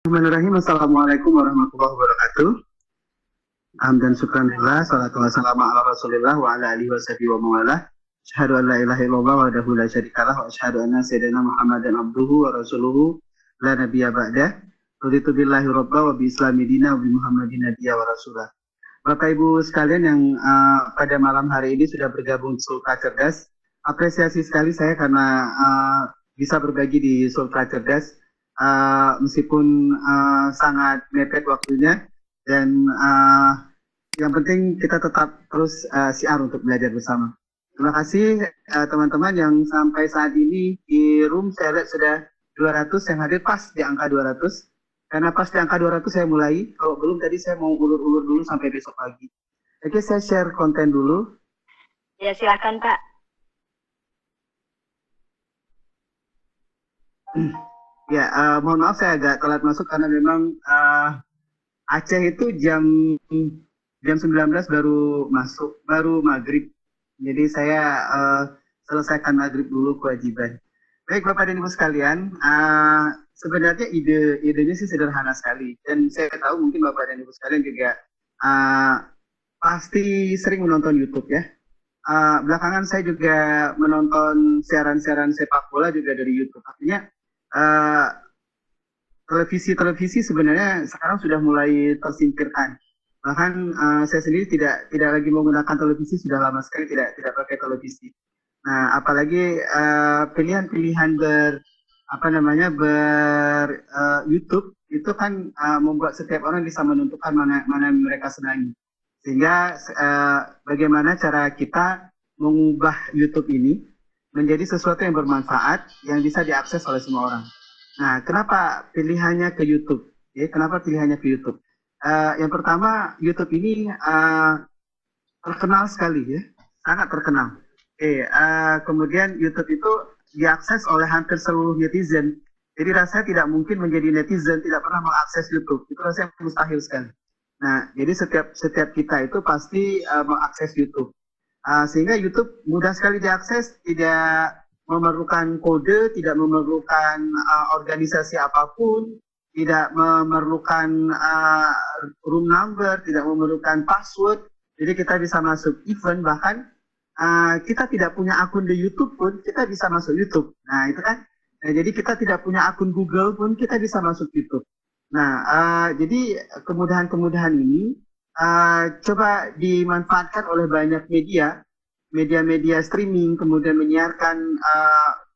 Bismillahirrahmanirrahim. Assalamualaikum warahmatullahi wabarakatuh. Hamdan syukranillah, salatu wassalamu ala rasulillah wa ala alihi wa sahbihi wa mawalah. Asyhadu an la ilaha illallah wahdahu la syarikalah wa asyhadu anna sayyidina Muhammadan abduhu wa rasuluhu la nabiyya ba'dah. Raditu billahi rabba wa bi islami dina wa bi Muhammadin nabiyya wa rasulah. Bapak Ibu sekalian yang pada malam hari ini sudah bergabung di Sultra Cerdas, apresiasi sekali saya karena bisa berbagi di Sultra Cerdas. Meskipun sangat mepet waktunya dan yang penting kita tetap terus siar untuk belajar bersama. Terima kasih teman-teman yang sampai saat ini di room saya lihat sudah 200 yang hadir pas di angka 200. Karena pas di angka 200 saya mulai, kalau belum tadi saya mau ulur-ulur dulu sampai besok pagi. Oke, saya share konten dulu. Ya, silakan Pak. Ya, mohon maaf saya agak telat masuk karena memang Aceh itu jam 19 baru masuk, baru maghrib. Jadi saya selesaikan maghrib dulu kewajiban. Baik Bapak dan Ibu sekalian, sebenarnya idenya sih sederhana sekali. Dan saya tahu mungkin Bapak dan Ibu sekalian juga pasti sering menonton YouTube ya. Belakangan saya juga menonton siaran-siaran sepak bola juga dari YouTube. Artinya televisi sebenarnya sekarang sudah mulai tersingkirkan. Bahkan saya sendiri tidak lagi menggunakan televisi, sudah lama sekali tidak pakai televisi. Nah, apalagi pilihan YouTube itu kan membuat setiap orang bisa menentukan mana yang mereka senangi. Sehingga bagaimana cara kita mengubah YouTube ini menjadi sesuatu yang bermanfaat yang bisa diakses oleh semua orang. Nah, kenapa pilihannya ke YouTube? Kenapa pilihannya ke YouTube? Yang pertama, YouTube ini terkenal sekali ya, sangat terkenal. Kemudian YouTube itu diakses oleh hampir seluruh netizen. Jadi rasanya tidak mungkin menjadi netizen tidak pernah mengakses YouTube. Itu rasanya mustahil sekali. Nah, jadi setiap kita itu pasti mengakses YouTube. Sehingga YouTube mudah sekali diakses, tidak memerlukan kode, tidak memerlukan organisasi apapun, tidak memerlukan room number, tidak memerlukan password. Jadi kita bisa masuk event, bahkan kita tidak punya akun di YouTube pun kita bisa masuk YouTube. Nah itu kan, jadi kita tidak punya akun Google pun kita bisa masuk YouTube. Nah jadi kemudahan-kemudahan ini coba dimanfaatkan oleh banyak media streaming, kemudian menyiarkan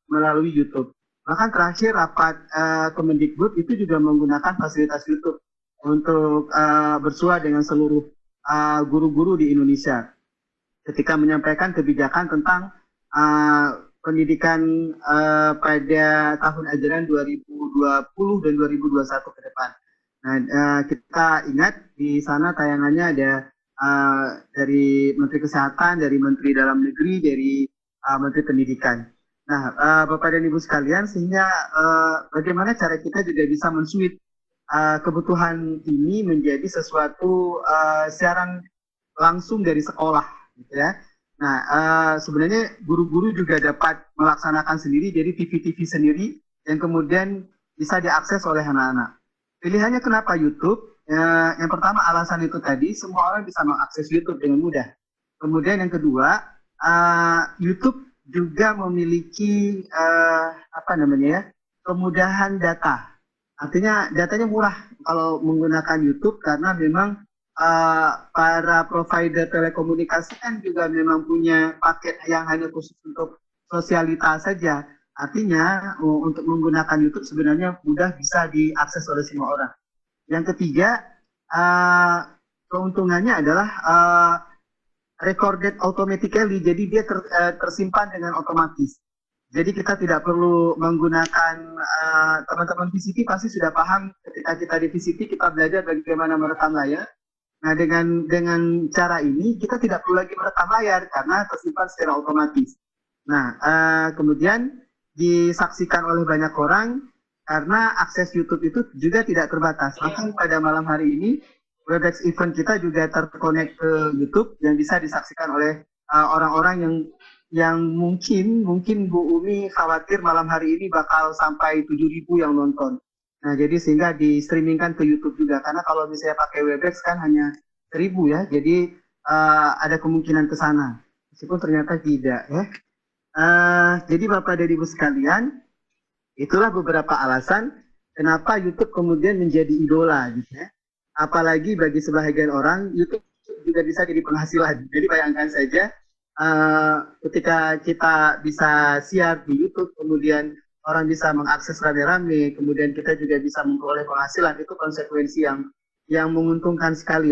melalui YouTube. Bahkan terakhir rapat Kemendikbud itu juga menggunakan fasilitas YouTube untuk bersua dengan seluruh guru-guru di Indonesia ketika menyampaikan kebijakan tentang pendidikan pada tahun ajaran 2020 dan 2021 ke depan. Nah, kita ingat di sana tayangannya ada dari Menteri Kesehatan, dari Menteri Dalam Negeri, dari Menteri Pendidikan. Nah, Bapak dan Ibu sekalian, sehingga bagaimana cara kita juga bisa mensuit kebutuhan ini menjadi sesuatu siaran langsung dari sekolah. Gitu ya. Nah, sebenarnya guru-guru juga dapat melaksanakan sendiri, jadi TV-TV sendiri yang kemudian bisa diakses oleh anak-anak. Pilihannya kenapa YouTube? Yang pertama alasan itu tadi, semua orang bisa mengakses YouTube dengan mudah. Kemudian yang kedua, YouTube juga memiliki kemudahan data. Artinya datanya murah kalau menggunakan YouTube karena memang para provider telekomunikasi kan juga memang punya paket yang hanya khusus untuk sosialitas saja. Artinya untuk menggunakan YouTube sebenarnya mudah bisa diakses oleh semua orang. Yang ketiga, keuntungannya adalah recorded automatically, jadi dia tersimpan dengan otomatis. Jadi kita tidak perlu menggunakan teman-teman VCT pasti sudah paham ketika kita di VCT kita belajar bagaimana merekam layar. Nah, dengan cara ini kita tidak perlu lagi merekam layar karena tersimpan secara otomatis. Nah, kemudian disaksikan oleh banyak orang karena akses YouTube itu juga tidak terbatas. Bahkan pada malam hari ini Webex event kita juga terkonek ke YouTube yang bisa disaksikan oleh orang-orang yang mungkin Bu Umi khawatir malam hari ini bakal sampai 7.000 yang nonton. Nah, jadi sehingga di streamingkan ke YouTube juga. Karena kalau misalnya pakai Webex kan hanya 1.000 ya. Jadi ada kemungkinan ke sana. Meskipun ternyata tidak ya. Jadi Bapak dan Ibu sekalian, itulah beberapa alasan kenapa YouTube kemudian menjadi idola gitu ya. Apalagi bagi sebagian orang, YouTube juga bisa jadi penghasilan. Jadi bayangkan saja ketika kita bisa siar di YouTube, kemudian orang bisa mengakses rame-rame, kemudian kita juga bisa memperoleh penghasilan, itu konsekuensi yang menguntungkan sekali,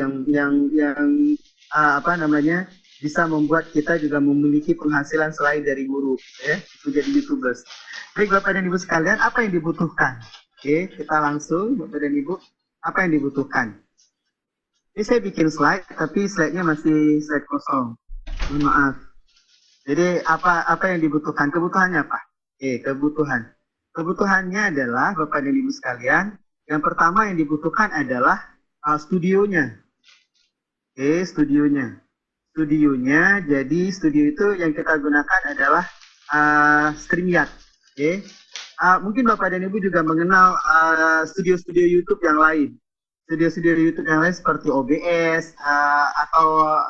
apa namanya, bisa membuat kita juga memiliki penghasilan selain dari guru, ya, menjadi YouTubers. Baik Bapak dan Ibu sekalian, apa yang dibutuhkan? Oke, kita langsung Bapak dan Ibu, apa yang dibutuhkan? Ini saya bikin slide, tapi slide-nya masih slide kosong. Mohon maaf. Jadi apa yang dibutuhkan? Kebutuhannya apa? Kebutuhan. Kebutuhannya adalah Bapak dan Ibu sekalian, yang pertama yang dibutuhkan adalah studionya. Studionya. Studionya, jadi studio itu yang kita gunakan adalah StreamYard. Mungkin Bapak dan Ibu juga mengenal studio-studio YouTube yang lain. Studio-studio YouTube yang lain seperti OBS atau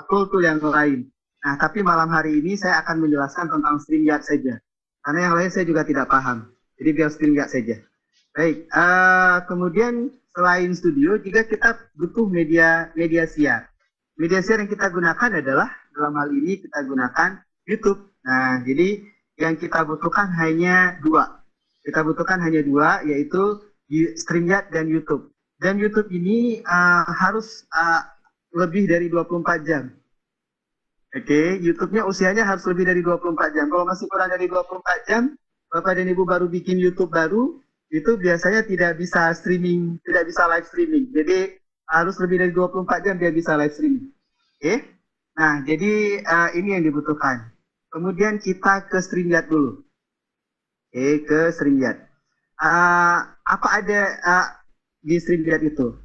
tool-tool yang lain. Nah, tapi malam hari ini saya akan menjelaskan tentang StreamYard saja. Karena yang lain saya juga tidak paham. Jadi biar StreamYard saja. Baik, kemudian selain studio juga kita butuh media siar. Media siar yang kita gunakan adalah, dalam hal ini kita gunakan YouTube. Nah, jadi yang kita butuhkan hanya dua. Kita butuhkan hanya dua, yaitu StreamYard dan YouTube. Dan YouTube ini harus lebih dari 24 jam. YouTube-nya usianya harus lebih dari 24 jam. Kalau masih kurang dari 24 jam, Bapak dan Ibu baru bikin YouTube baru, itu biasanya tidak bisa streaming, tidak bisa live streaming. Jadi harus lebih dari 24 jam dia bisa live streaming. Nah, jadi ini yang dibutuhkan. Kemudian kita ke StreamYard dulu. Ke StreamYard. Apa ada di StreamYard itu?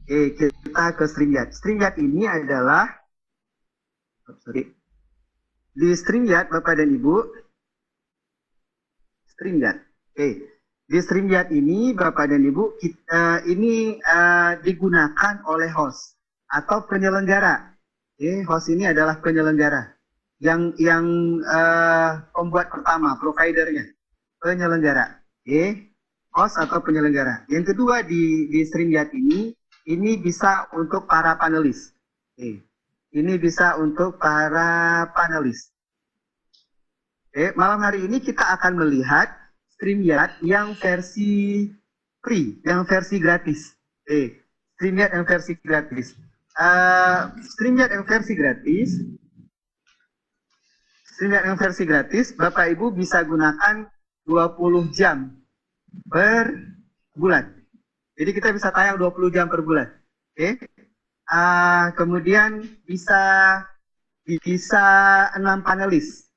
Kita ke StreamYard. StreamYard ini adalah di StreamYard, Bapak dan Ibu. StreamYard. Di StreamYard ini, Bapak dan Ibu, ini digunakan oleh host atau penyelenggara. Host ini adalah penyelenggara. Yang pembuat pertama, providernya, penyelenggara. Host atau penyelenggara. Yang kedua di StreamYard ini bisa untuk para panelis. Ini bisa untuk para panelis. Malam hari ini kita akan melihat StreamYard yang versi free, yang versi gratis. StreamYard yang versi gratis. StreamYard yang versi gratis. StreamYard yang versi gratis, Bapak Ibu bisa gunakan 20 jam per bulan. Jadi kita bisa tayang 20 jam per bulan. Kemudian bisa 6 panelis.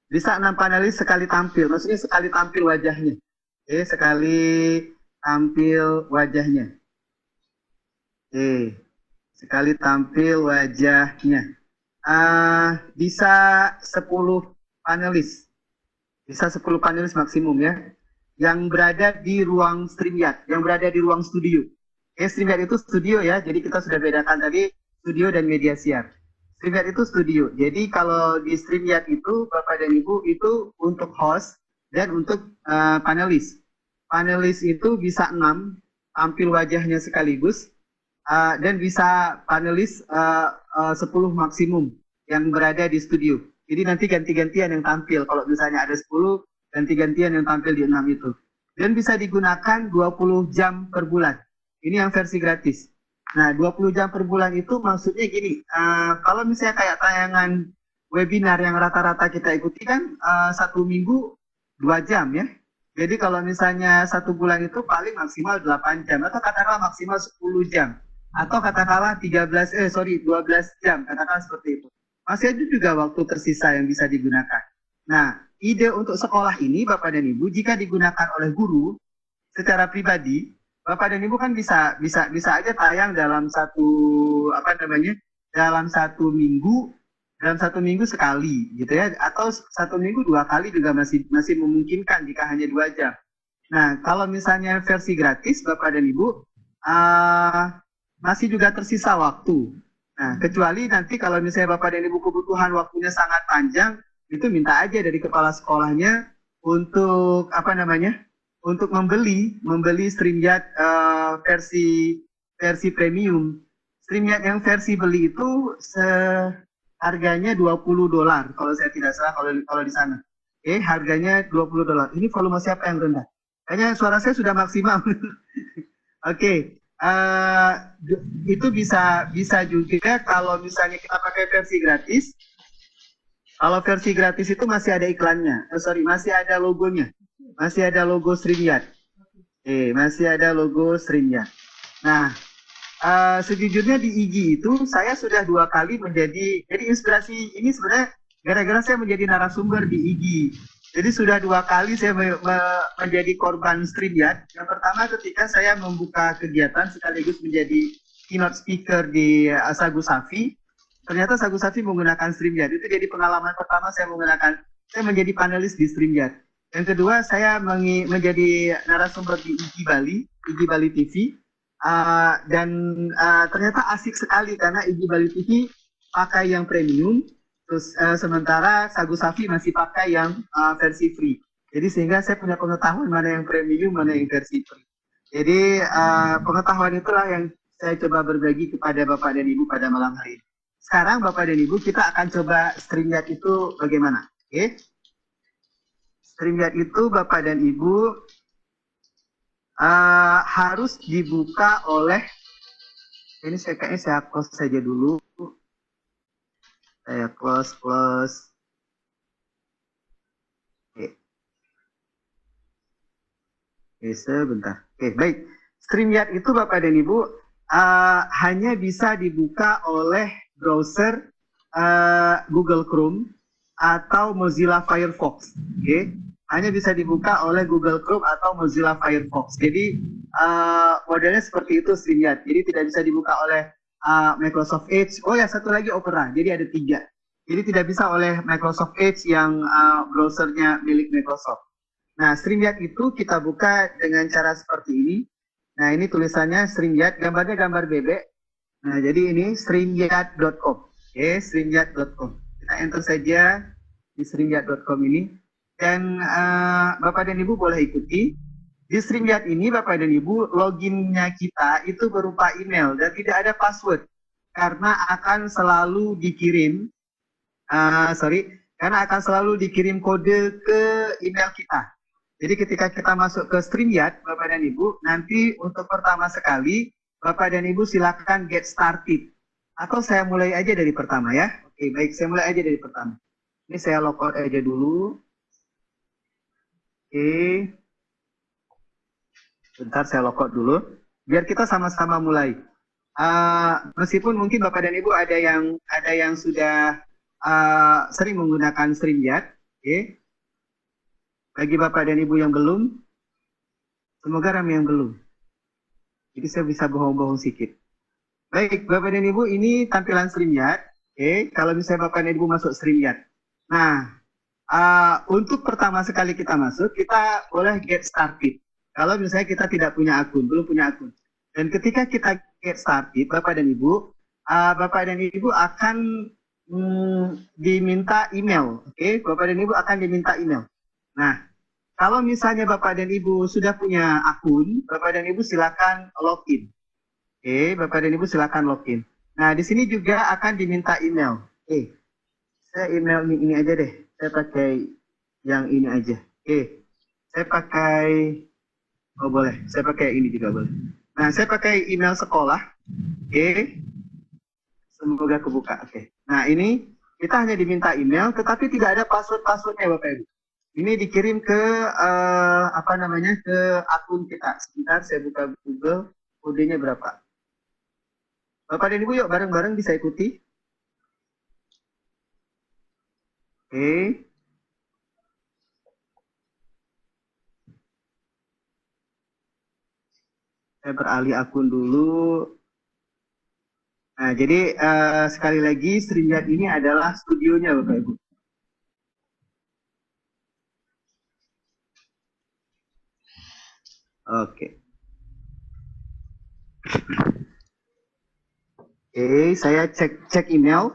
Bisa 6 panelis sekali tampil. Maksudnya sekali tampil wajahnya. Sekali tampil wajahnya. Sekali tampil wajahnya. Bisa 10 panelis. Bisa 10 panelis maksimum ya. Yang berada di ruang StreamYard. Yang berada di ruang studio. StreamYard itu studio ya, jadi kita sudah bedakan tadi studio dan media siar. StreamYard itu studio, jadi kalau di StreamYard itu, Bapak dan Ibu, itu untuk host dan untuk panelis. Panelis itu bisa 6, tampil wajahnya sekaligus, dan bisa panelis 10 maksimum yang berada di studio. Jadi nanti ganti-gantian yang tampil, kalau misalnya ada 10, ganti-gantian yang tampil di 6 itu. Dan bisa digunakan 20 jam per bulan. Ini yang versi gratis. Nah, 20 jam per bulan itu maksudnya gini, kalau misalnya kayak tayangan webinar yang rata-rata kita ikuti kan 1 minggu 2 jam ya. Jadi kalau misalnya 1 bulan itu paling maksimal 8 jam atau katakanlah maksimal 10 jam. Atau katakanlah 12 jam, katakanlah seperti itu. Masih ada juga waktu tersisa yang bisa digunakan. Nah, ide untuk sekolah ini Bapak dan Ibu jika digunakan oleh guru secara pribadi, Bapak dan Ibu kan bisa aja tayang dalam dalam satu minggu sekali gitu ya, atau 1 minggu 2 kali juga masih memungkinkan jika hanya 2 jam. Nah, kalau misalnya versi gratis, Bapak dan Ibu, masih juga tersisa waktu. Nah, kecuali nanti kalau misalnya Bapak dan Ibu kebutuhan waktunya sangat panjang, itu minta aja dari kepala sekolahnya untuk apa namanya? Untuk membeli StreamYard versi premium. StreamYard yang versi beli itu harganya $20 kalau saya tidak salah kalau di sana. Oke, harganya $20. Ini volume siapa yang rendah? Kayaknya suara saya sudah maksimal. Oke, itu bisa juga kalau misalnya kita pakai versi gratis. Kalau versi gratis itu masih ada iklannya, masih ada logonya, masih ada logo StreamYard. Masih ada logo StreamYard. Nah, sejujurnya di IG itu saya sudah 2 kali jadi inspirasi ini sebenarnya gara-gara saya menjadi narasumber di IG. Jadi sudah 2 kali saya menjadi korban StreamYard. Yang pertama ketika saya membuka kegiatan sekaligus menjadi keynote speaker di Sagu Safi. Ternyata Sagu Safi menggunakan StreamYard. Itu jadi pengalaman pertama saya menjadi panelis di StreamYard. Yang kedua saya menjadi narasumber di IG Bali TV. Dan ternyata asik sekali karena IG Bali TV pakai yang premium. Terus sementara Sagu Safi masih pakai yang versi free. Jadi sehingga saya punya pengetahuan mana yang premium, mana yang versi free. Jadi pengetahuan itulah yang saya coba berbagi kepada Bapak dan Ibu pada malam hari ini. Sekarang Bapak dan Ibu kita akan coba StreamYard itu bagaimana. Oke? StreamYard itu Bapak dan Ibu harus dibuka oleh, ini kayaknya saya close saja dulu. Saya close. Oke, sebentar. Oke, baik. StreamYard itu Bapak dan Ibu hanya bisa dibuka oleh browser Google Chrome atau Mozilla Firefox. Oke, hanya bisa dibuka oleh Google Chrome atau Mozilla Firefox. Jadi modelnya seperti itu StreamYard. Jadi tidak bisa dibuka oleh Microsoft Edge. Oh ya, satu lagi Opera. Jadi ada 3. Jadi tidak bisa oleh Microsoft Edge yang browsernya milik Microsoft. Nah, StreamYard itu kita buka dengan cara seperti ini. Nah, ini tulisannya StreamYard, gambarnya gambar bebek. Nah, jadi ini streamyard.com. Oke, streamyard.com. Kita enter saja di streamyard.com ini. Dan Bapak dan Ibu boleh ikuti. Di StreamYard ini Bapak dan Ibu, loginnya kita itu berupa email dan tidak ada password. Karena akan selalu dikirim, karena akan selalu dikirim kode ke email kita. Jadi ketika kita masuk ke StreamYard, Bapak dan Ibu, nanti untuk pertama sekali, Bapak dan Ibu silakan get started. Atau saya mulai aja dari pertama ya. Oke, baik, saya mulai aja dari pertama. Ini saya logout aja dulu. Oke. Bentar, saya logout dulu. Biar kita sama-sama mulai. Meskipun mungkin Bapak dan Ibu ada yang sudah sering menggunakan StreamYard. Oke. Bagi Bapak dan Ibu yang belum, semoga ramai yang belum. Jadi saya bisa bohong-bohong sedikit. Baik, Bapak dan Ibu, ini tampilan StreamYard. Oke, kalau misalnya Bapak dan Ibu masuk StreamYard. Nah, untuk pertama sekali kita masuk, kita boleh get started. Kalau misalnya kita tidak punya akun, belum punya akun. Dan ketika kita get started, Bapak dan Ibu akan diminta email. Oke, Bapak dan Ibu akan diminta email. Nah, kalau misalnya Bapak dan Ibu sudah punya akun, Bapak dan Ibu silakan login. Oke, Bapak dan Ibu silakan login. Nah, di sini juga akan diminta email. Oke, saya email ini aja deh. Saya pakai yang ini aja. Oke, saya pakai, oh boleh, saya pakai ini juga boleh. Nah, saya pakai email sekolah. Oke, semoga kebuka. Oke, nah ini kita hanya diminta email, tetapi tidak ada passwordnya Bapak Ibu. Ini dikirim ke ke akun kita. Sebentar saya buka Google, kodenya berapa. Bapak dan Ibu yuk bareng-bareng bisa ikuti. Oke. Saya beralih akun dulu. Nah, jadi sekali lagi StreamYard ini adalah studionya Bapak Ibu. Oke. Saya cek email.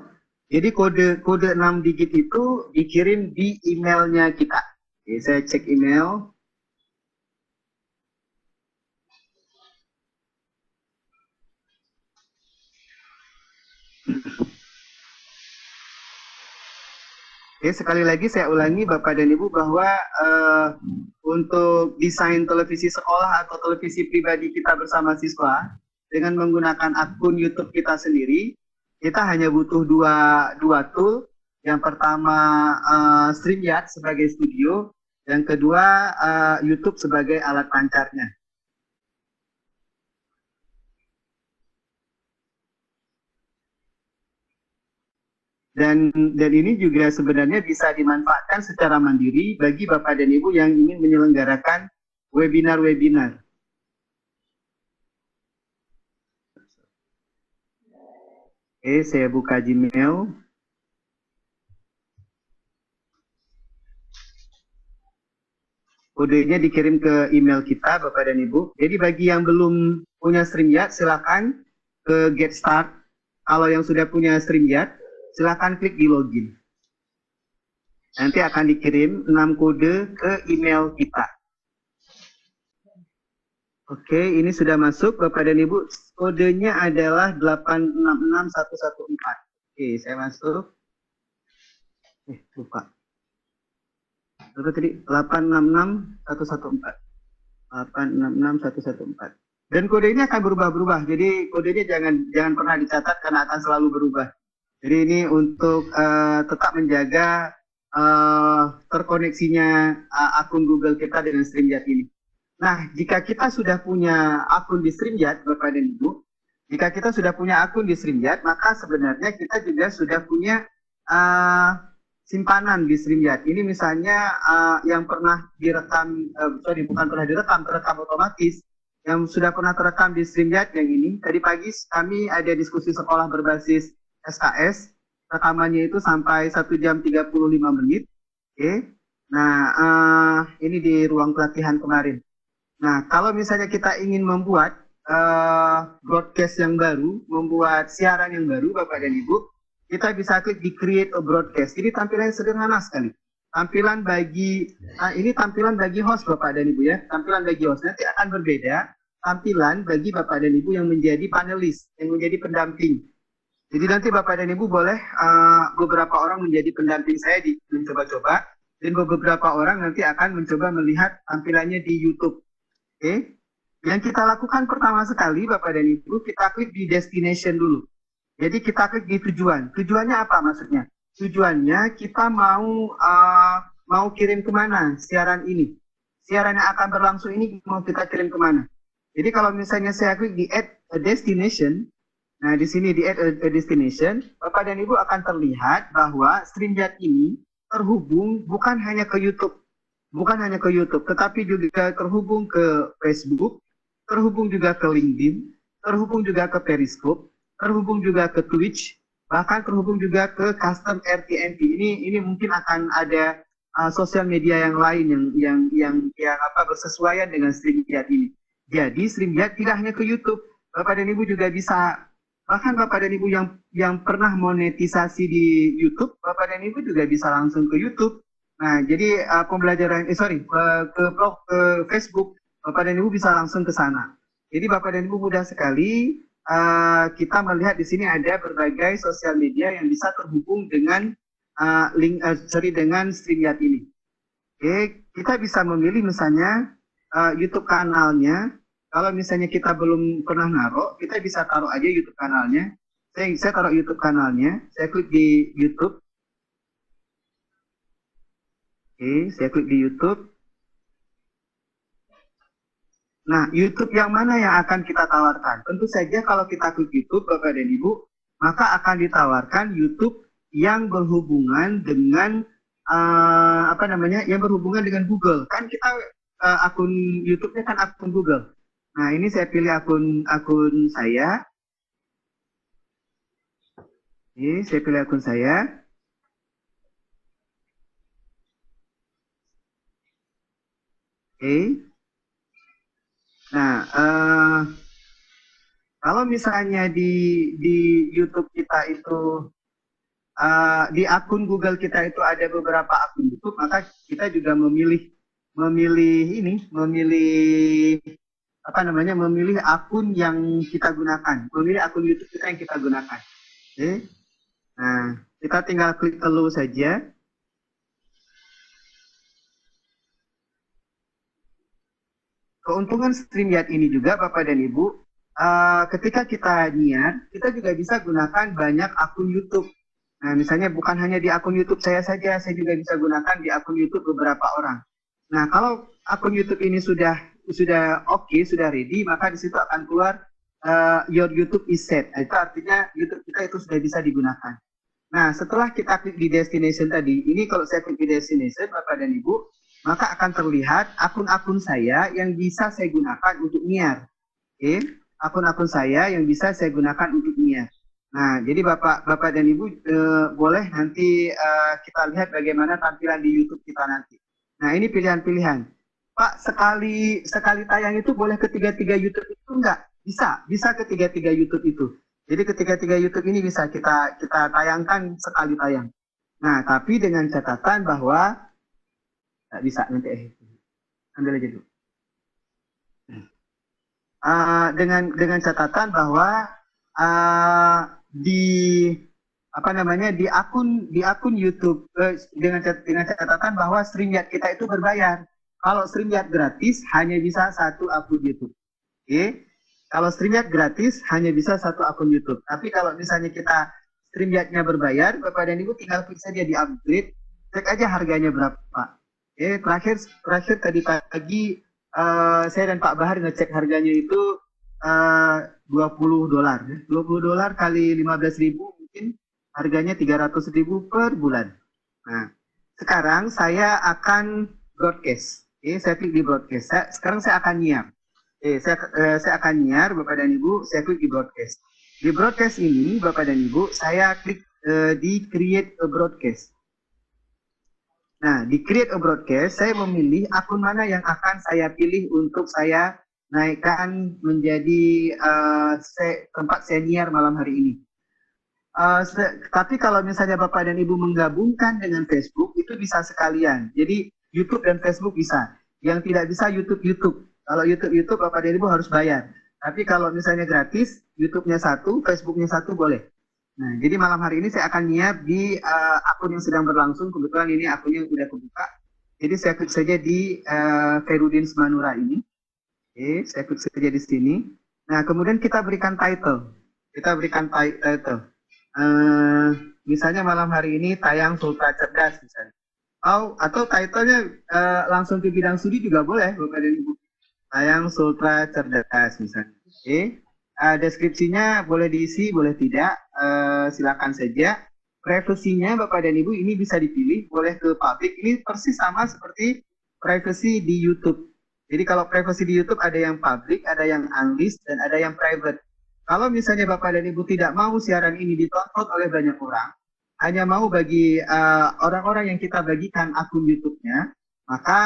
Jadi kode 6 digit itu dikirim di emailnya kita. Saya cek email. Sekali lagi saya ulangi Bapak dan Ibu bahwa untuk desain televisi sekolah atau televisi pribadi kita bersama siswa dengan menggunakan akun YouTube kita sendiri, kita hanya butuh dua tool. Yang pertama StreamYard sebagai studio, yang kedua YouTube sebagai alat pancarnya. Dan ini juga sebenarnya bisa dimanfaatkan secara mandiri bagi Bapak dan Ibu yang ingin menyelenggarakan webinar-webinar. Saya buka Gmail. Kodenya dikirim ke email kita, Bapak dan Ibu. Jadi bagi yang belum punya StreamYard, silakan ke Get Start. Kalau yang sudah punya StreamYard, silakan klik di login. Nanti akan dikirim 6 kode ke email kita. Oke, ini sudah masuk Bapak dan Ibu. Kodenya adalah 866114. Oke, saya masuk. Lupa. Berapa tadi? 866114. 866114. Dan kode ini akan berubah-berubah. Jadi kodenya jangan pernah dicatat karena akan selalu berubah. Jadi ini untuk tetap menjaga terkoneksinya akun Google kita dengan StreamYard ini. Nah, jika kita sudah punya akun di StreamYard, Bapak dan Ibu, jika kita sudah punya akun di StreamYard, maka sebenarnya kita juga sudah punya simpanan di StreamYard. Ini misalnya yang pernah direkam, bukan pernah direkam, terekam otomatis, yang sudah pernah terekam di StreamYard yang ini. Tadi pagi kami ada diskusi sekolah berbasis SKS, rekamannya itu sampai 1 jam 35 menit. Oke. Nah, ini di ruang pelatihan kemarin. Nah, kalau misalnya kita ingin membuat broadcast yang baru, membuat siaran yang baru, Bapak dan Ibu, kita bisa klik di Create a Broadcast. Ini tampilannya sederhana sekali. Tampilan bagi, ini tampilan bagi host Bapak dan Ibu ya. Tampilan bagi host nanti akan berbeda. Tampilan bagi Bapak dan Ibu yang menjadi panelis, yang menjadi pendamping. Jadi nanti Bapak dan Ibu boleh beberapa orang menjadi pendamping saya di mencoba-coba, dan beberapa orang nanti akan mencoba melihat tampilannya di YouTube. Oke. Yang kita lakukan pertama sekali Bapak dan Ibu, kita klik di destination dulu. Jadi kita klik di tujuan. Tujuannya apa maksudnya? Tujuannya kita mau kirim kemana siaran ini. Siaran yang akan berlangsung ini mau kita kirim kemana. Jadi kalau misalnya saya klik di add a destination, nah di sini di add a destination, Bapak dan Ibu akan terlihat bahwa StreamYard ini terhubung bukan hanya ke YouTube. Bukan hanya ke YouTube, tetapi juga terhubung ke Facebook, terhubung juga ke LinkedIn, terhubung juga ke Periscope, terhubung juga ke Twitch, bahkan terhubung juga ke custom RTNP. Ini mungkin akan ada sosial media yang lain yang bersesuaian dengan StreamYard ini. Jadi StreamYard tidak hanya ke YouTube, Bapak dan Ibu juga bisa, bahkan Bapak dan Ibu yang pernah monetisasi di YouTube, Bapak dan Ibu juga bisa langsung ke YouTube. Nah, jadi pembelajaran ke Facebook, Bapak dan Ibu bisa langsung ke sana. Jadi Bapak dan Ibu mudah sekali kita melihat di sini ada berbagai sosial media yang bisa terhubung dengan dengan StreamYard ini. Oke, kita bisa memilih misalnya YouTube kanalnya. Kalau misalnya kita belum pernah naruh, kita bisa taruh aja YouTube kanalnya. Saya taruh YouTube kanalnya. Saya klik di YouTube. Oke, saya klik di YouTube. Nah, YouTube yang mana yang akan kita tawarkan? Tentu saja kalau kita klik YouTube, Bapak dan Ibu, maka akan ditawarkan YouTube yang berhubungan dengan yang berhubungan dengan Google. Kan kita akun YouTube-nya kan akun Google. Nah, ini saya pilih akun saya. Ini saya pilih akun saya. Oke. Nah, kalau misalnya di YouTube kita itu di akun Google kita itu ada beberapa akun YouTube, maka kita juga memilih apa namanya, memilih akun yang kita gunakan, memilih akun YouTube kita yang kita gunakan. Oke. Nah, kita tinggal klik allow saja. Keuntungan StreamYard ini juga Bapak dan Ibu, ketika kita niat, kita juga bisa gunakan banyak akun YouTube. Nah, misalnya bukan hanya di akun YouTube saya saja, saya juga bisa gunakan di akun YouTube beberapa orang. Nah, kalau akun YouTube ini sudah oke, sudah ready, maka di situ akan keluar your YouTube is set. Itu artinya YouTube kita itu sudah bisa digunakan. Nah, setelah kita klik di destination tadi, ini kalau saya klik di destination, Bapak dan Ibu, maka akan terlihat akun-akun saya yang bisa saya gunakan untuk nyiar. Oke, akun-akun saya yang bisa saya gunakan untuk nyiar. Nah, jadi Bapak dan Ibu boleh nanti kita lihat bagaimana tampilan di YouTube kita nanti. Nah, ini pilihan-pilihan. Pak, sekali tayang itu boleh ketiga-tiga YouTube itu enggak? Bisa ketiga-tiga YouTube itu. Jadi ketiga-tiga YouTube ini bisa kita tayangkan sekali tayang. Nah, tapi dengan catatan bahwa nggak bisa nanti ambil aja dulu. Dengan catatan bahwa di akun YouTube dengan catatan bahwa StreamYard kita itu berbayar. Kalau StreamYard gratis hanya bisa satu akun YouTube. Oke. Kalau StreamYard gratis hanya bisa satu akun YouTube. Tapi kalau misalnya kita StreamYard-nya berbayar, Bapak dan Ibu tinggal klik saja di upgrade, cek aja harganya berapa. Oke, terakhir tadi pagi saya dan Pak Bahar ngecek harganya itu $20. $20 kali 15.000 mungkin harganya 300.000 per bulan. Nah, sekarang saya akan broadcast. Oke, saya klik di broadcast. Sekarang saya akan nyiar. Saya akan nyiar, Bapak dan Ibu, saya klik di broadcast. Di broadcast ini, Bapak dan Ibu, saya klik di create a broadcast. Nah, di create a broadcast, saya memilih akun mana yang akan saya pilih untuk saya naikkan menjadi tempat saya nyiar malam hari ini. Tapi kalau misalnya Bapak dan Ibu menggabungkan dengan Facebook, itu bisa sekalian. Jadi YouTube dan Facebook bisa. Yang tidak bisa YouTube. Kalau YouTube Bapak dan Ibu harus bayar. Tapi kalau misalnya gratis, YouTube-nya satu, Facebook-nya satu boleh. Nah, jadi malam hari ini saya akan nyiar di akun yang sedang berlangsung. Kebetulan ini akunnya sudah kebuka. Jadi saya klik saja di Ferudin Semanura ini. Oke, saya klik saja di sini. Nah, kemudian kita berikan title. Title. Misalnya malam hari ini tayang Sultra Cerdas misalnya. Atau title-nya langsung ke bidang studi juga boleh, Bapak dan Ibu. Tayang Sultra Cerdas misalnya. Oke. Deskripsinya boleh diisi, boleh tidak, silakan saja. Privasinya Bapak dan Ibu ini bisa dipilih, boleh ke public. Ini persis sama seperti privacy di YouTube. Jadi kalau privacy di YouTube ada yang public, ada yang unlist, dan ada yang private. Kalau misalnya Bapak dan Ibu tidak mau siaran ini ditonton oleh banyak orang, hanya mau bagi orang-orang yang kita bagikan akun YouTube-nya, maka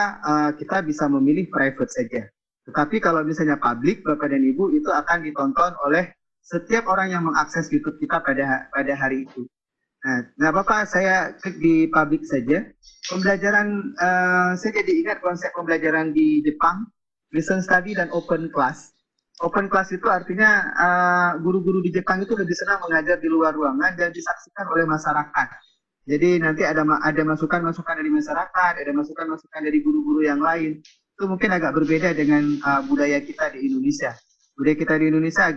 kita bisa memilih private saja. Tetapi kalau misalnya publik, Bapak dan Ibu, itu akan ditonton oleh setiap orang yang mengakses YouTube kita pada hari itu. Nah, Bapak, saya klik di publik saja. Pembelajaran, saya jadi ingat konsep pembelajaran di Jepang, listen study dan open class. Open class itu artinya guru-guru di Jepang itu lebih senang mengajar di luar ruangan dan disaksikan oleh masyarakat. Jadi nanti ada masukan-masukan dari masyarakat, ada masukan-masukan dari guru-guru yang lain. Itu mungkin agak berbeda dengan budaya kita di Indonesia. Budaya kita di Indonesia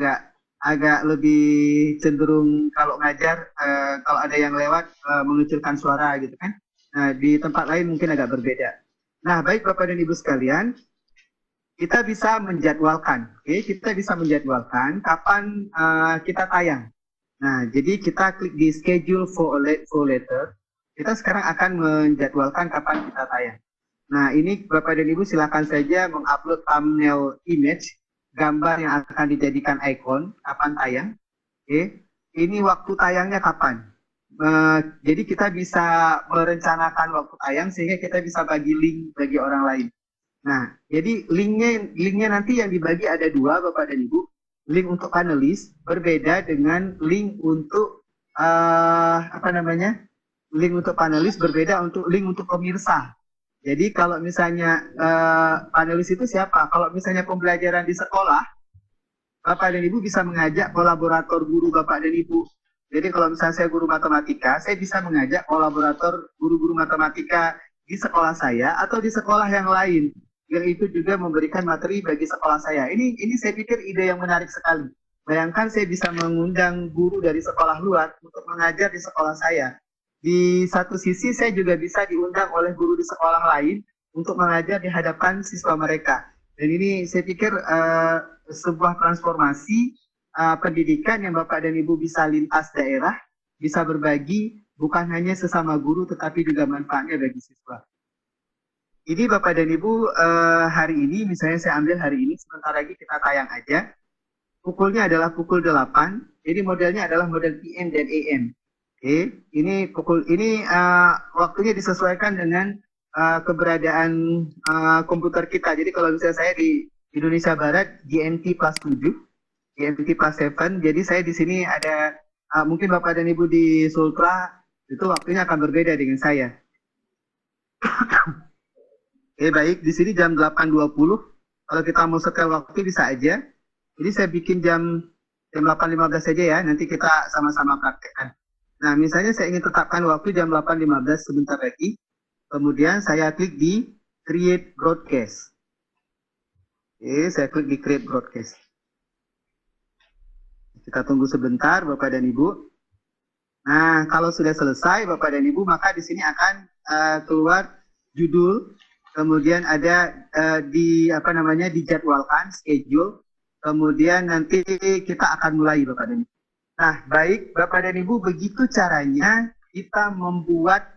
agak lebih cenderung kalau ngajar, kalau ada yang lewat mengecilkan suara gitu kan. Nah, di tempat lain mungkin agak berbeda. Nah, baik Bapak dan Ibu sekalian, kita bisa menjadwalkan, kita bisa menjadwalkan kapan kita tayang. Nah, jadi kita klik di schedule for later. Kita sekarang akan menjadwalkan kapan kita tayang. Nah, ini Bapak dan Ibu silakan saja mengupload thumbnail image, gambar yang akan dijadikan icon, kapan tayang. Ini waktu tayangnya kapan. Jadi kita bisa merencanakan waktu tayang sehingga kita bisa bagi link bagi orang lain. Nah, jadi linknya nanti yang dibagi ada dua, Bapak dan Ibu. Link untuk panelis berbeda dengan link untuk apa namanya? Link untuk panelis berbeda untuk link untuk pemirsa. Jadi kalau misalnya panelis itu siapa? Kalau misalnya pembelajaran di sekolah, Bapak dan Ibu bisa mengajak kolaborator guru Bapak dan Ibu. Jadi kalau misalnya saya guru matematika, saya bisa mengajak kolaborator guru-guru matematika di sekolah saya atau di sekolah yang lain yang itu juga memberikan materi bagi sekolah saya. Ini saya pikir ide yang menarik sekali. Bayangkan saya bisa mengundang guru dari sekolah luar untuk mengajar di sekolah saya. Di satu sisi saya juga bisa diundang oleh guru di sekolah lain untuk mengajar di hadapan siswa mereka. Dan ini saya pikir sebuah transformasi pendidikan yang Bapak dan Ibu bisa lintas daerah, bisa berbagi bukan hanya sesama guru tetapi juga manfaatnya bagi siswa. Ini Bapak dan Ibu hari ini, misalnya saya ambil hari ini, sebentar lagi kita tayang aja. Pukulnya adalah pukul 8, jadi modelnya adalah model PM dan AM. Oke, ini waktunya disesuaikan dengan keberadaan komputer kita. Jadi kalau misalnya saya di Indonesia Barat, GMT plus 7, GMT plus 7, jadi saya di sini ada, mungkin Bapak dan Ibu di Sultra, itu waktunya akan berbeda dengan saya. Oke, baik, di sini jam 8.20, kalau kita mau setel waktu bisa aja. Jadi saya bikin jam 8.15 saja ya, nanti kita sama-sama praktekkan. Nah, misalnya saya ingin tetapkan waktu jam 8.15 sebentar lagi, kemudian saya klik di Create Broadcast. Oke, saya klik di Create Broadcast. Kita tunggu sebentar, Bapak dan Ibu. Nah, kalau sudah selesai, Bapak dan Ibu, maka di sini akan keluar judul, kemudian ada dijadwalkan, schedule, kemudian nanti kita akan mulai, Bapak dan Ibu. Nah, baik, Bapak dan Ibu, begitu caranya kita membuat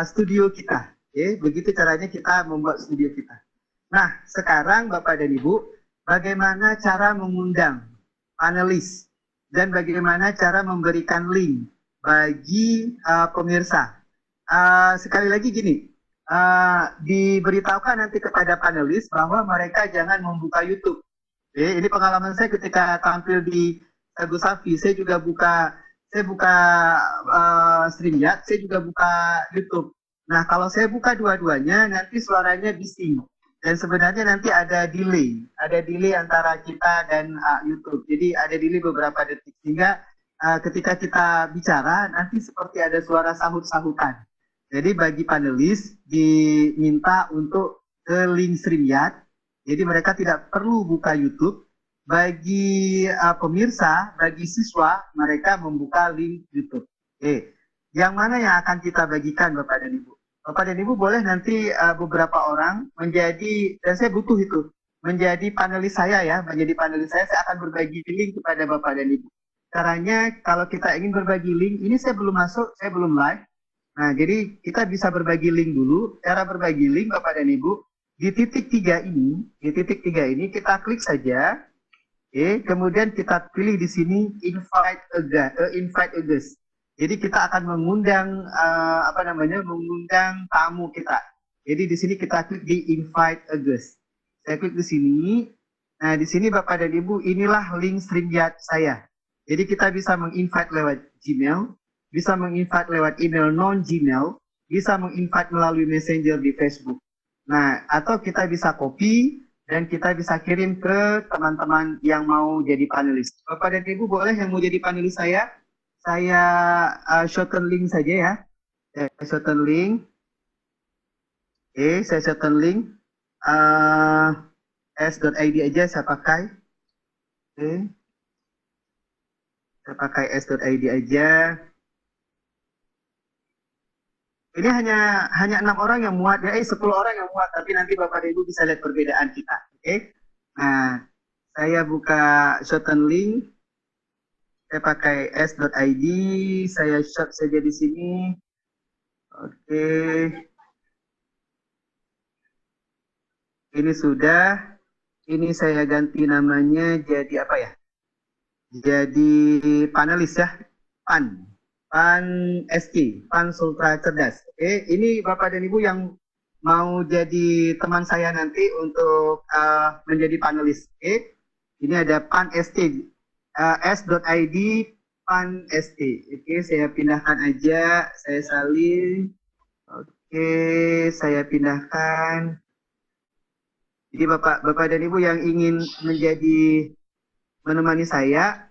studio kita. Okay? Begitu caranya kita membuat studio kita. Nah, sekarang Bapak dan Ibu, bagaimana cara mengundang panelis dan bagaimana cara memberikan link bagi pemirsa. Sekali lagi gini, diberitahukan nanti kepada panelis bahwa mereka jangan membuka YouTube. Okay? Ini pengalaman saya ketika tampil di Teguh Safi, saya buka StreamYard, saya juga buka YouTube. Nah, kalau saya buka dua-duanya, nanti suaranya bising. Dan sebenarnya nanti ada delay antara kita dan YouTube. Jadi ada delay beberapa detik. Sehingga ketika kita bicara, nanti seperti ada suara sahut-sahutan. Jadi bagi panelis, diminta untuk ke link StreamYard. Jadi mereka tidak perlu buka YouTube. Bagi pemirsa, bagi siswa, mereka membuka link YouTube. Oke, yang mana yang akan kita bagikan, Bapak dan Ibu? Bapak dan Ibu boleh nanti beberapa orang menjadi, dan saya butuh itu, menjadi panelis saya ya, saya akan berbagi link kepada Bapak dan Ibu. Caranya kalau kita ingin berbagi link, ini saya belum masuk, saya belum live. Nah, jadi kita bisa berbagi link dulu. Cara berbagi link, Bapak dan Ibu, di titik 3 ini kita klik saja. Oke, kemudian kita pilih di sini invite a guest. Jadi kita akan mengundang mengundang tamu kita. Jadi di sini kita klik di invite a guest. Saya klik di sini. Nah, di sini Bapak dan Ibu, inilah link StreamYard saya. Jadi kita bisa menginvite lewat Gmail, bisa menginvite lewat email non-Gmail, bisa menginvite melalui Messenger di Facebook. Nah, atau kita bisa copy dan kita bisa kirim ke teman-teman yang mau jadi panelis. Bapak dan Ibu boleh yang mau jadi panelis saya shorten link saja ya. Shorten link. Oke, saya shorten link. S.id aja saya pakai. Oke. Saya pakai S.id aja. Ini hanya 6 orang yang muat, 10 orang yang muat, tapi nanti Bapak dan Ibu bisa lihat perbedaan kita. Oke? Nah, saya buka shorten link. Saya pakai S.id, saya short saja di sini. Oke. Ini sudah. Ini saya ganti namanya jadi apa ya? Jadi panelis ya. PAN SK, PAN Sultra Cerdas. Oke, ini Bapak dan Ibu yang mau jadi teman saya nanti untuk menjadi panelis. Oke, ini ada Pan ST, s.id Pan ST. Oke, saya pindahkan aja, saya salin. Oke, saya pindahkan. Jadi Bapak dan Ibu yang ingin menemani saya,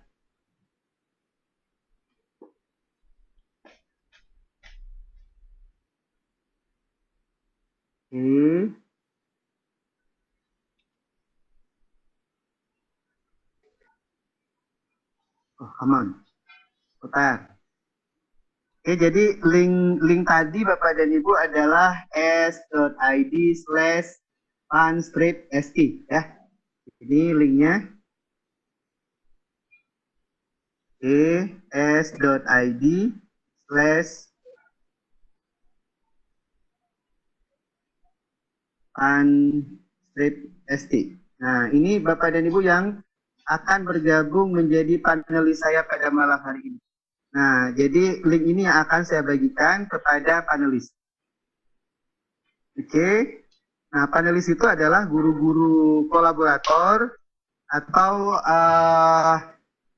oke. Oh, aman. Putar. Oke, jadi link tadi Bapak dan Ibu adalah s.id/pan-st ya. Ini linknya. Oke, s.id/pan-st. Nah, ini Bapak dan Ibu yang akan bergabung menjadi panelis saya pada malam hari ini. Nah, jadi link ini yang akan saya bagikan kepada panelis. Oke. Nah, panelis itu adalah guru-guru kolaborator atau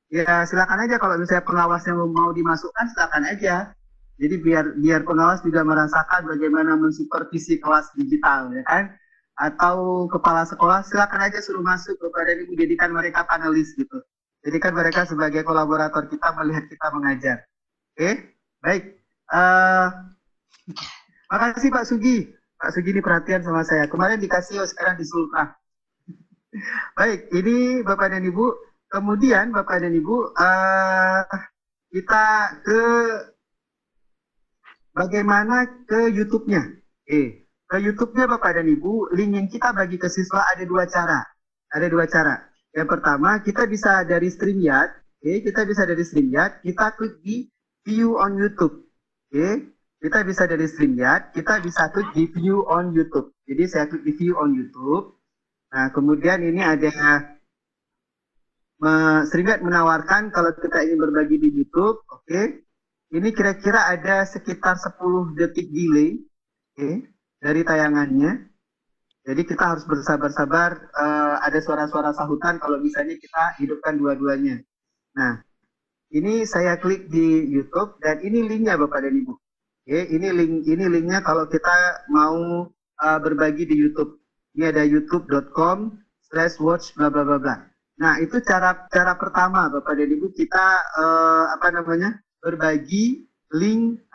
ya silakan aja kalau misalnya pengawasnya mau dimasukkan silakan aja. Jadi biar pengawas juga merasakan bagaimana mensupervisi kelas digital ya kan. Atau kepala sekolah silakan aja suruh masuk kepada Ibu, jadikan mereka panelis gitu. Jadi kan mereka sebagai kolaborator kita melihat kita mengajar. Oke, baik. Makasih Pak Sugi. Pak Sugi ini perhatian sama saya. Kemarin dikasih, sekarang disultah. Baik, ini Bapak dan Ibu. Kemudian Bapak dan Ibu, kita ke bagaimana ke YouTube-nya. Ke YouTube-nya Bapak dan Ibu, link yang kita bagi ke siswa ada dua cara. Ada dua cara. Yang pertama, kita bisa dari StreamYard. Kita bisa dari StreamYard, kita klik di View on YouTube. Kita bisa dari StreamYard, kita bisa klik di View on YouTube. Jadi saya klik di View on YouTube. Nah, kemudian ini ada StreamYard menawarkan kalau kita ingin berbagi di YouTube, ini kira-kira ada sekitar 10 detik delay, dari tayangannya. Jadi kita harus bersabar-sabar, ada suara-suara sahutan kalau misalnya kita hidupkan dua-duanya. Nah, ini saya klik di YouTube dan ini linknya Bapak dan Ibu. Ini linknya kalau kita mau berbagi di YouTube. Ini ada youtube.com/watch bla bla bla bla. Nah, itu cara pertama Bapak dan Ibu kita berbagi link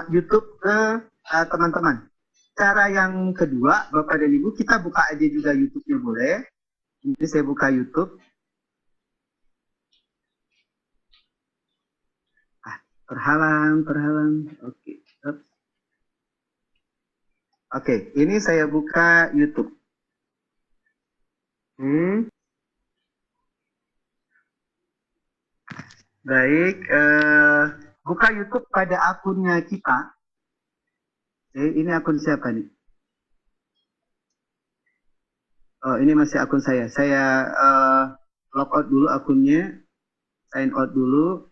YouTube ke teman-teman. Cara yang kedua, Bapak dan Ibu, kita buka aja juga YouTube-nya boleh. Ini saya buka YouTube. Terhalang. Oke, ini saya buka YouTube. Baik, buka YouTube pada akunnya kita. Ini akun siapa nih? Oh, ini masih akun saya. Saya logout dulu akunnya, sign out dulu.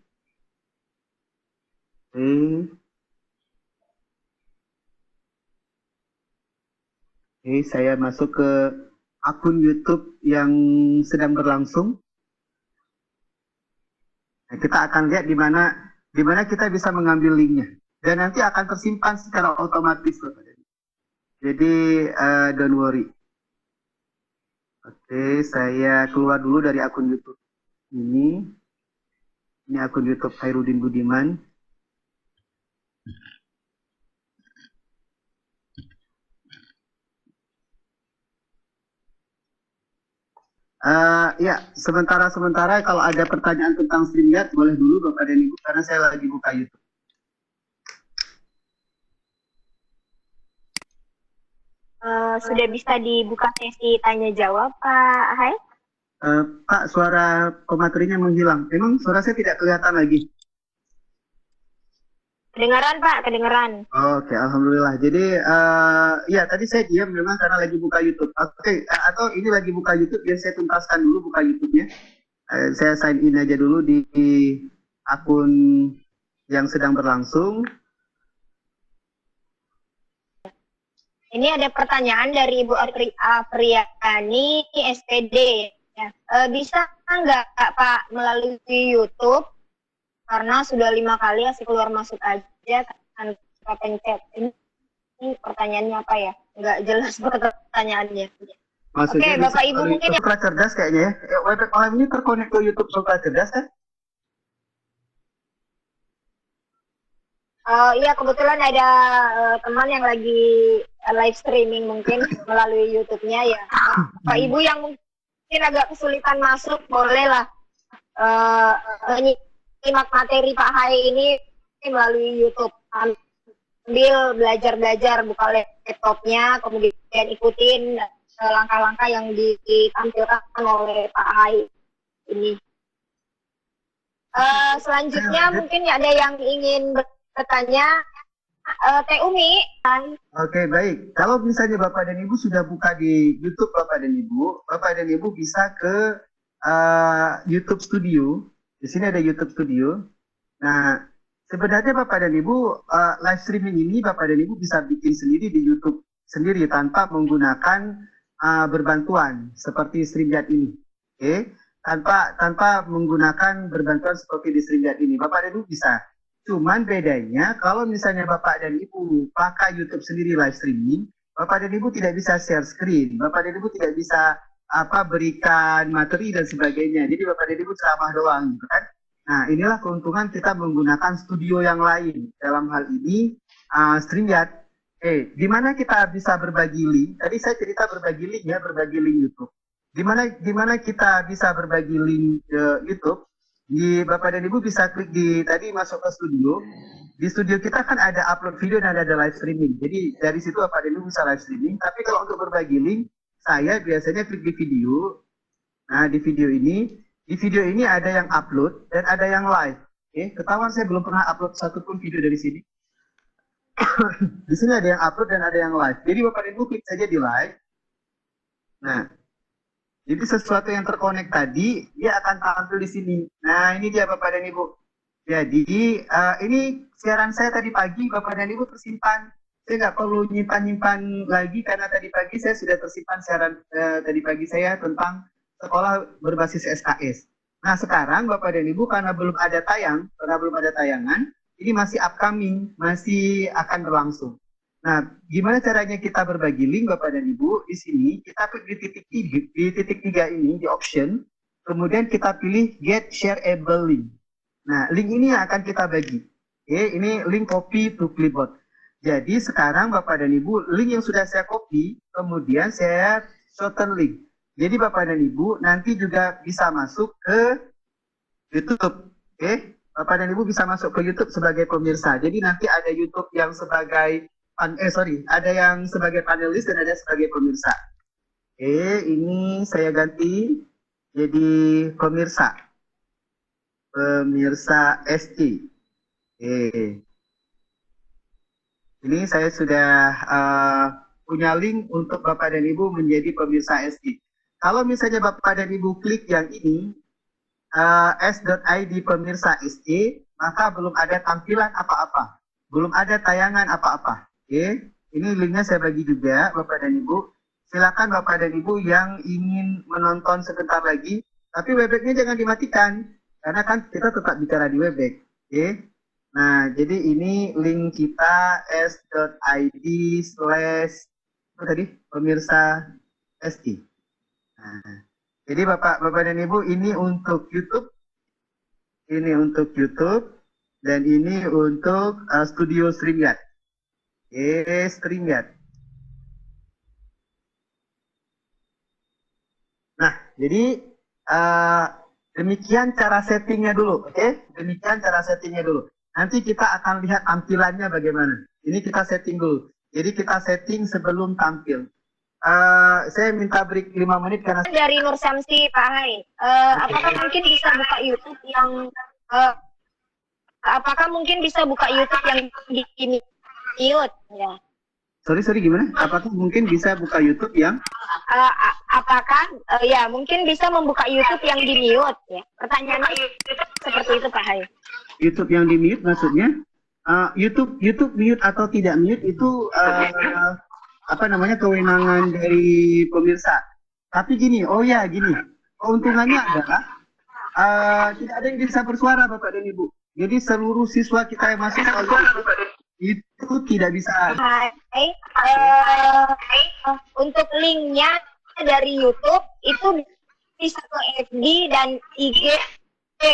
Saya masuk ke akun YouTube yang sedang berlangsung. Nah, kita akan lihat di mana kita bisa mengambil linknya. Dan nanti akan tersimpan secara otomatis. Jadi don't worry. Oke, saya keluar dulu dari akun YouTube ini. Ini akun YouTube Khairuddin Budiman. Ya, sementara kalau ada pertanyaan tentang StreamYard boleh dulu Bapak dan Ibu karena saya lagi buka YouTube. Sudah bisa dibuka sesi tanya jawab, Pak Hai? Pak, suara pematerinya menghilang. Emang suara saya tidak kelihatan lagi? Kedengaran, Pak, kedengaran. Oke, alhamdulillah. Jadi, ya tadi saya diam memang karena lagi buka YouTube. Oke, atau ini lagi buka YouTube, biar saya tuntaskan dulu buka YouTube-nya. Saya sign in aja dulu di akun yang sedang berlangsung. Ini ada pertanyaan dari Ibu Apriyani SPD. Ya. Bisa nggak Pak melalui YouTube? Karena sudah 5 kali asik keluar masuk aja tanpa pencet. Ini pertanyaannya apa ya? Nggak jelas pertanyaannya. Maksudnya Oke, Bapak Ibu mungkin Ultra Cerdas kayaknya ya. Webex Malam ini terkonek ke YouTube Ultra Cerdas kan? Iya, kebetulan ada teman yang lagi live streaming mungkin melalui YouTube-nya ya. Bapak Ibu yang mungkin agak kesulitan masuk, bolehlah menyimak materi Pak Hai ini melalui YouTube. Sambil belajar-belajar, buka laptopnya, kemudian ikutin langkah-langkah yang ditampilkan oleh Pak Hai ini. Selanjutnya mungkin ada yang ingin bertanya, Teh Umi. Oke, baik. Kalau misalnya Bapak dan Ibu sudah buka di YouTube Bapak dan Ibu bisa ke YouTube Studio. Di sini ada YouTube Studio. Nah, sebenarnya Bapak dan Ibu live streaming ini Bapak dan Ibu bisa bikin sendiri di YouTube sendiri tanpa menggunakan berbantuan seperti StreamYard ini. Oke, tanpa menggunakan berbantuan seperti di StreamYard ini. Bapak dan Ibu bisa. Cuman bedanya kalau misalnya Bapak dan Ibu pakai YouTube sendiri live streaming, Bapak dan Ibu tidak bisa share screen, Bapak dan Ibu tidak bisa berikan materi dan sebagainya. Jadi Bapak dan Ibu ceramah doang, gitu kan? Nah, inilah keuntungan kita menggunakan studio yang lain. Dalam hal ini StreamYard. Di mana kita bisa berbagi link? Tadi saya cerita berbagi link ya, berbagi link YouTube. Di mana kita bisa berbagi link YouTube? Di Bapak dan Ibu bisa klik di tadi masuk ke studio. Di studio kita kan ada upload video dan ada live streaming. Jadi dari situ Bapak dan Ibu bisa live streaming. Tapi kalau untuk berbagi link, saya biasanya klik di video. Nah, di video ini ada yang upload dan ada yang live. Ketahuan saya belum pernah upload satupun video dari sini. Di sini ada yang upload dan ada yang live. Jadi Bapak dan Ibu klik saja di live. Nah, jadi sesuatu yang terkonek tadi, dia akan tampil di sini. Nah, ini dia Bapak dan Ibu. Jadi, ini siaran saya tadi pagi, Bapak dan Ibu tersimpan. Saya nggak perlu nyimpan-nyimpan lagi, karena tadi pagi saya sudah tersimpan siaran tadi pagi saya tentang sekolah berbasis SKS. Nah, sekarang Bapak dan Ibu, karena belum ada tayangan, ini masih upcoming, masih akan berlangsung. Nah, gimana caranya kita berbagi link Bapak dan Ibu? Di sini kita klik di titik 3 ini di option, kemudian kita pilih get shareable link. Nah, link ini yang akan kita bagi. Ini link copy to clipboard. Jadi sekarang Bapak dan Ibu, link yang sudah saya copy, kemudian saya shorten link. Jadi Bapak dan Ibu nanti juga bisa masuk ke YouTube. Bapak dan Ibu bisa masuk ke YouTube sebagai pemirsa. Jadi nanti ada YouTube yang sebagai ada yang sebagai panelis dan ada sebagai pemirsa. Ini saya ganti jadi pemirsa. Pemirsa ST. Ini saya sudah punya link untuk Bapak dan Ibu menjadi pemirsa ST. Kalau misalnya Bapak dan Ibu klik yang ini, s.id pemirsa ST, maka belum ada tampilan apa-apa. Belum ada tayangan apa-apa. Ini linknya saya bagi juga Bapak dan Ibu. Silakan Bapak dan Ibu yang ingin menonton sebentar lagi, tapi Webex-nya jangan dimatikan, karena kan kita tetap bicara di Webex. Nah, jadi ini link kita s.id/ pemirsa ST. Nah, jadi Bapak dan Ibu, ini untuk YouTube, dan ini untuk studio StreamYard. StreamYard. Nah, jadi demikian cara settingnya dulu, Demikian cara settingnya dulu. Nanti kita akan lihat tampilannya bagaimana. Ini kita setting dulu. Jadi kita setting sebelum tampil. Saya minta break 5 menit karena dari Nur Samsi Pak Hai. Apakah mungkin bisa buka YouTube yang di mute ya? Sorry gimana? Apakah mungkin bisa buka YouTube yang? Mungkin bisa membuka YouTube yang di mute ya? Pertanyaannya seperti itu Pak Hai. YouTube yang di mute maksudnya? YouTube mute atau tidak mute itu kewenangan dari pemirsa. Tapi gini, keuntungannya adalah tidak ada yang bisa bersuara Bapak dan Ibu. Jadi seluruh siswa kita yang masuk itu tidak bisa. Untuk linknya dari YouTube itu bisa ke FB dan IG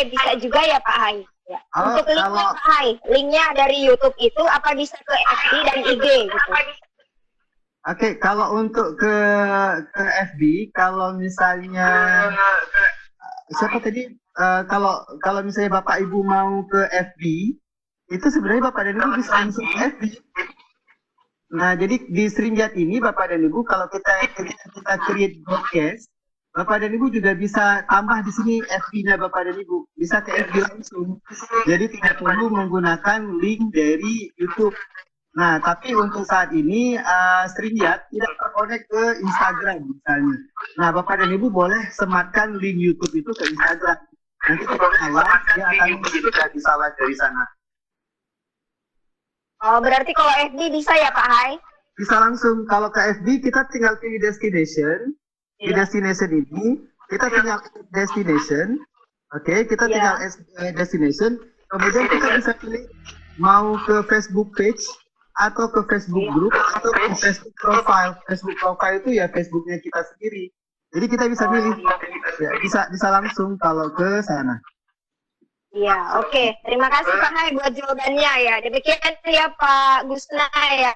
bisa juga ya Pak Hai. Ya. Untuk linknya Pak Hai, linknya dari YouTube itu apa bisa ke FB dan IG gitu? Oke, kalau untuk ke FB, kalau misalnya siapa tadi? Kalau misalnya Bapak Ibu mau ke FB, itu sebenarnya Bapak dan Ibu bisa langsung ke FB. Nah, jadi di Streamyard ini Bapak dan Ibu kalau kita create broadcast, Bapak dan Ibu juga bisa tambah di sini FB-nya Bapak dan Ibu, bisa ke FB langsung. Jadi tidak perlu menggunakan link dari YouTube. Nah, tapi untuk saat ini Streamyard tidak terkonek ke Instagram misalnya. Nah, Bapak dan Ibu boleh sematkan link YouTube itu ke Instagram. Nanti kita live, dia akan bisa live dari sana. Oh, berarti kalau FB bisa ya Pak Hai? Bisa langsung. Kalau ke FB kita tinggal pilih destination. Di destination ini kita tinggal destination. Oke, kita tinggal destination. Kemudian kita bisa pilih mau ke Facebook page atau ke Facebook group atau ke Facebook profile. Facebook profile itu ya Facebooknya kita sendiri. Jadi kita bisa pilih. Ya, bisa langsung kalau ke sana. Iya, oke. Terima kasih Pak Hai buat jawabannya ya. Demikian ya Pak Gusna ya.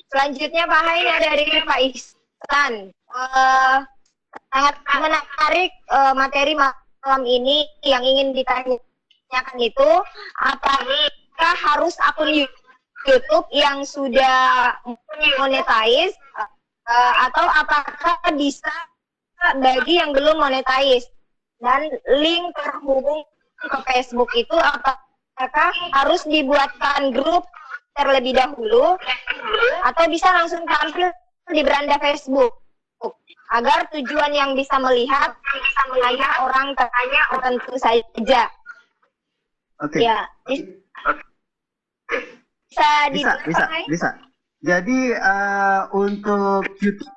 Selanjutnya Pak Hai ada dari Pak Ihsan. Sangat menarik materi malam ini yang ingin ditanyakan itu, apakah harus akun YouTube yang sudah monetize atau apakah bisa bagi yang belum monetize, dan link terhubung ke Facebook itu apakah harus dibuatkan grup terlebih dahulu atau bisa langsung tampil di beranda Facebook agar tujuan yang bisa melihat hanya orang tertentu saja. Oke. Ya. Bisa. Jadi untuk YouTube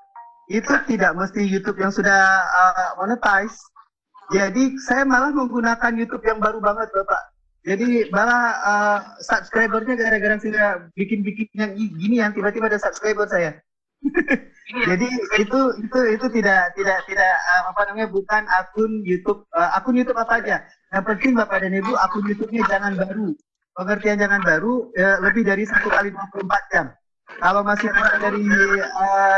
itu tidak mesti YouTube yang sudah monetize. Jadi saya malah menggunakan YouTube yang baru banget Bapak. Jadi malah subscribernya gara-gara saya bikin yang gini yang tiba-tiba ada subscriber saya. Jadi itu tidak bukan akun YouTube. Akun YouTube apa aja. Yang penting Bapak dan Ibu akun YouTube-nya jangan baru. Pengertian jangan baru lebih dari 1 kali 24 jam. Kalau masih kurang dari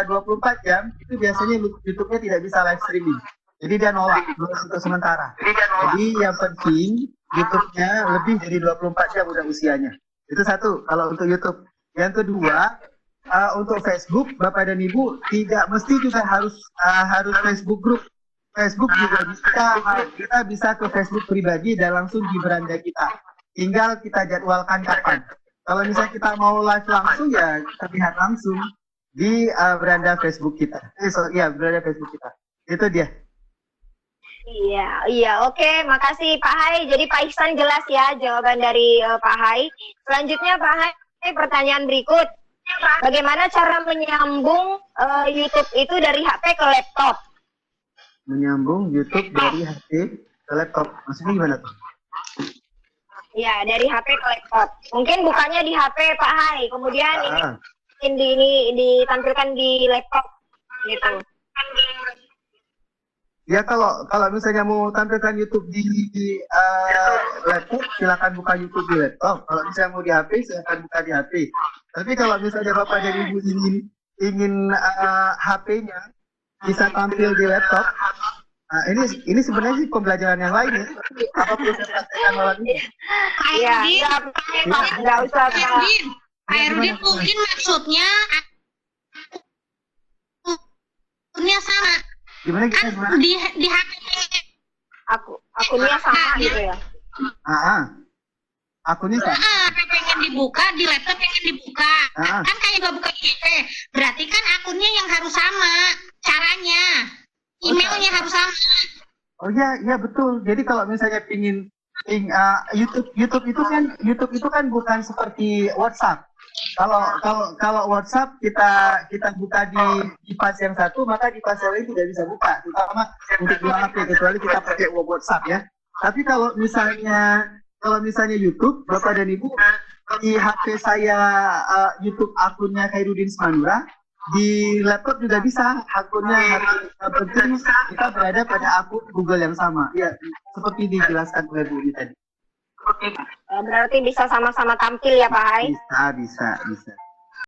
24 jam itu biasanya YouTube-nya tidak bisa live streaming. Jadi dia nolak untuk sementara. Jadi yang penting YouTube-nya lebih dari 24 jam udah usianya. Itu satu kalau untuk YouTube. Yang kedua, untuk Facebook, Bapak dan Ibu tidak mesti juga harus Facebook group. Facebook juga kita bisa ke Facebook pribadi dan langsung di beranda kita. Tinggal kita jadwalkan kapan. Kalau misalnya kita mau live langsung ya kita lihat langsung di beranda Facebook kita. Beranda Facebook kita. Itu dia. Iya, oke, makasih Pak Hai. Jadi Pak Ihsan jelas ya jawaban dari Pak Hai. Selanjutnya Pak Hai, pertanyaan berikut. Bagaimana cara menyambung YouTube itu dari HP ke laptop? Menyambung YouTube dari HP ke laptop. Maksudnya gimana tuh? Ya, dari HP ke laptop. Mungkin bukannya di HP Pak Hai, kemudian ini ditampilkan di laptop gitu. Ya kalau misalnya mau tampilkan YouTube di laptop, silakan buka YouTube di laptop. Kalau misalnya mau di HP, silakan buka di HP. Tapi kalau misalnya Bapak dan Ibu ingin HP-nya bisa tampil di laptop, nah ini sebenarnya sih pembelajaran yang lain ya. Apa perlu saya praktekkan malam ini? Iya, nggak usah Pak. Pak Erwin mungkin maksudnya akunnya sama. Gimana? Di HP akunnya sama gitu ya. Akunnya sama. Pengen dibuka di laptop, pengen dibuka. Kan kayak gak buka HP. Berarti kan akunnya yang harus sama caranya. Emailnya harus sama. Oh iya betul. Jadi kalau misalnya pingin YouTube itu kan bukan seperti WhatsApp. Kalau WhatsApp kita buka di device yang satu, maka device yang lain tidak bisa buka, terutama untuk dua HP, kecuali kita pakai WhatsApp ya. Tapi kalau misalnya YouTube, Bapak dan Ibu, di HP saya YouTube akunnya Khairuddin Simanjuntak, di laptop juga bisa akunnya, penting kita berada pada akun Google yang sama. Ya, seperti dijelaskan oleh Bu tadi. Berarti bisa sama-sama tampil ya Pak Hai? Bisa.